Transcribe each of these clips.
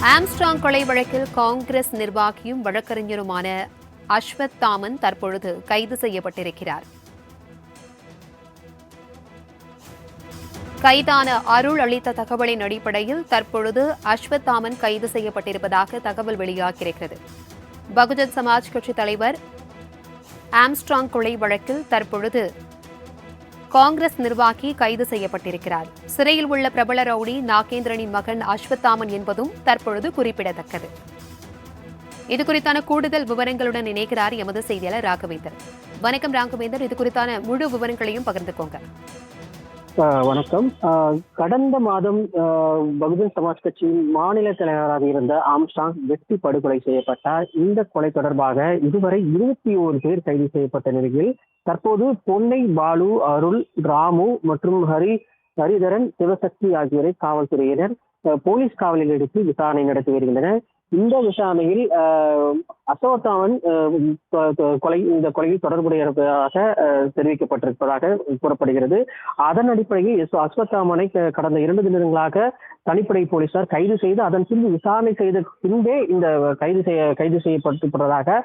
Armstrong கொலை வழக்கில் காங்கிரஸ் நிர்வாகியும் வழக்கறிஞருமான அஸ்வத் தாமன் தற்பொழுது கைது செய்யப்பட்டிருக்கிறார். கைதான அருள் அளித்த தகவலின் அடிப்படையில் தற்பொழுது அஸ்வத் தாமன் கைது செய்யப்பட்டிருப்பதாக தகவல் வெளியாகியிருக்கிறது. பகுஜன் சமாஜ் கட்சித் தலைவர் ஆம்ஸ்ட்ராங் கொலை வழக்கில் தற்பொழுது காங்கிரஸ் நிர்வாகி கைது செய்யப்பட்டிருக்கிறார். சிறையில் உள்ள பிரபல ரவுடி நாகேந்திரனின் மகன் அஸ்வத்தாமன் என்பதும் தற்பொழுது குறிப்பிடத்தக்கது. இதுகுறித்தான கூடுதல் விவரங்களுடன் இணைக்கிறார் எமது செய்தியாளர் ராகவேந்தர். வணக்கம் ராகவேந்தர், இது குறித்தான முழு விவரங்களையும் பகிர்ந்துக்கோங்க. வணக்கம். கடந்த மாதம் பகுஜன் சமாஜ் கட்சியின் மாநில தலைவராக இருந்த ஆம்ஸ்ட்ராங் வெட்டி படுகொலை செய்யப்பட்டார். இந்த கொலை தொடர்பாக இதுவரை 21 பேர் கைது செய்யப்பட்ட நிலையில் தற்போது பொன்னை, பாலு, அருள், ராமு மற்றும் ஹரிதரன், சிவசக்தி ஆகியோரை காவல்துறையினர் போலீஸ் காவலில் எடுத்து விசாரணை நடத்தி வருகின்றனர். இந்த விசாரணையில் அஸ்வத்தாமன் இந்த கொலையில் தொடர்புடையதாக தெரிவிக்கப்பட்டிருப்பதாக கூறப்படுகிறது. அதன் அடிப்படையில் அஸ்வத்தாமனை கடந்த 2 தினங்களாக தனிப்படை போலீசார் கைது செய்து அதன் பின்பு விசாரணை செய்த பின்பே இந்த கைது செய்யப்பட்டிருப்பதாக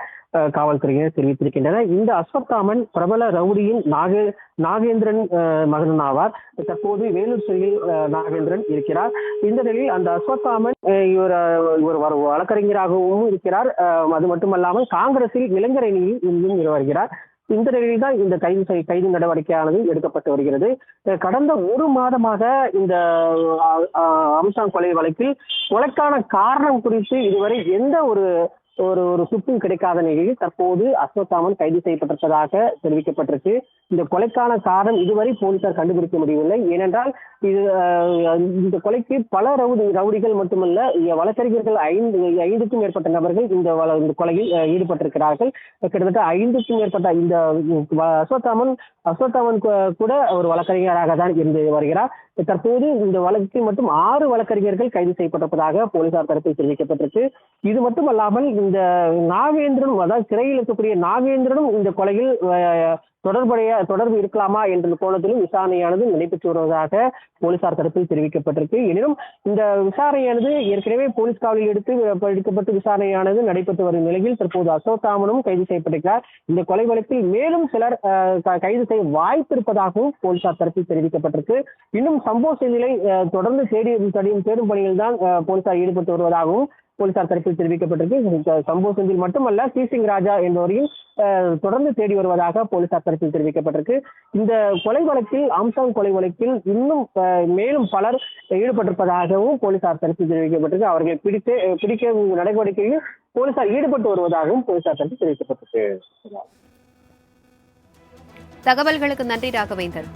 காவல்துறையினர் தெரிவித்திருக்கின்றனர். இந்த அஸ்வத்தாமன் பிரபல ரவுடியின் நாகேந்திரன் மகன் ஆவார். தற்போது வேலூர் சிறையில் நாகேந்திரன் இருக்கிறார். இந்த நிலையில் அந்த அஸ்வத்தாமன் இவர் வழக்கறிஞராகவும் இருக்கிறார். அது மட்டுமல்லாமல் காங்கிரஸில் இளைஞர் அணியில் இருந்து வருகிறார். இந்த நிலையில் தான் இந்த கைது நடவடிக்கையானது எடுக்கப்பட்டு வருகிறது. கடந்த 1 மாதமாக இந்த ஆம்ஸ்ட்ராங் கொலை வழக்கில் கொலைக்கான காரணம் குறித்து இதுவரை எந்த ஒரு சுட்டும் கிடைக்காத நிலையில் தற்போது அஸ்வத்தாமன் கைது செய்யப்பட்டிருப்பதாக தெரிவிக்கப்பட்டிருக்கு. இந்த கொலைக்கான காரணம் இதுவரை போலீசார் கண்டுபிடிக்க முடியவில்லை. ஏனென்றால் இந்த கொலைக்கு பல ரவுடிகள் மட்டுமல்ல, வழக்கறிஞர்கள் 5க்கும் மேற்பட்ட நபர்கள் இந்த கொலையில் ஈடுபட்டிருக்கிறார்கள். கிட்டத்தட்ட 5க்கும் மேற்பட்ட இந்த அஸ்வத்தாமன் கூட ஒரு வழக்கறிஞராக தான் இருந்து வருகிறார். தற்போது இந்த வழக்கில் மட்டும் 6 வழக்கறிஞர்கள் கைது செய்யப்பட்டிருப்பதாக போலீசார் தரப்பில் தெரிவிக்கப்பட்டிருக்கு. இது மட்டுமல்லாமல் இந்த நாகேந்திரனும், அதாவது சிறையில் இருக்கக்கூடிய நாகேந்திரனும் இந்த கொலையில் தொடர்பு இருக்கலாமா என்ற கோணத்திலும் விசாரணையானது நடைபெற்று வருவதாக போலீசார் தரப்பில் தெரிவிக்கப்பட்டிருக்கு. எனினும் இந்த விசாரணையானது ஏற்கனவே போலீஸ் காவலில் எடுக்கப்பட்டு விசாரணையானது நடைபெற்று வரும் நிலையில் தற்போது அஸ்வத்தாமனும் கைது செய்யப்பட்டிருக்கிறார். இந்த கொலை வழக்கில் மேலும் சிலர் கைது செய்ய வாய்ப்பு இருப்பதாகவும் போலீசார் தரப்பில் தெரிவிக்கப்பட்டிருக்கு. இன்னும் சம்பவ செய்திகளை தொடர்ந்து தேடும் பணியில் தான் போலீசார் ஈடுபட்டு வருவதாகவும் போலீசார் தரப்பில் தெரிவிக்கப்பட்டிருக்கு. சம்பவ செந்தில் மட்டுமல்ல, சிங் ராஜா என்பவரையும் தொடர்ந்து தேடி வருவதாக போலீசார் தரப்பில் தெரிவிக்கப்பட்டிருக்கு. இந்த கொலை வழக்கில், ஆம்ஸ்ட்ராங் கொலை வழக்கில் இன்னும் மேலும் பலர் ஈடுபட்டிருப்பதாகவும் போலீசார் தரப்பில் தெரிவிக்கப்பட்டிருக்கு. அவர்களை பிடிக்க நடவடிக்கையில் போலீசார் ஈடுபட்டு வருவதாகவும் போலீசார் தரப்பில் தெரிவிக்கப்பட்டிருக்கு. தகவல்களுக்கு நன்றி ராகவேந்தர்.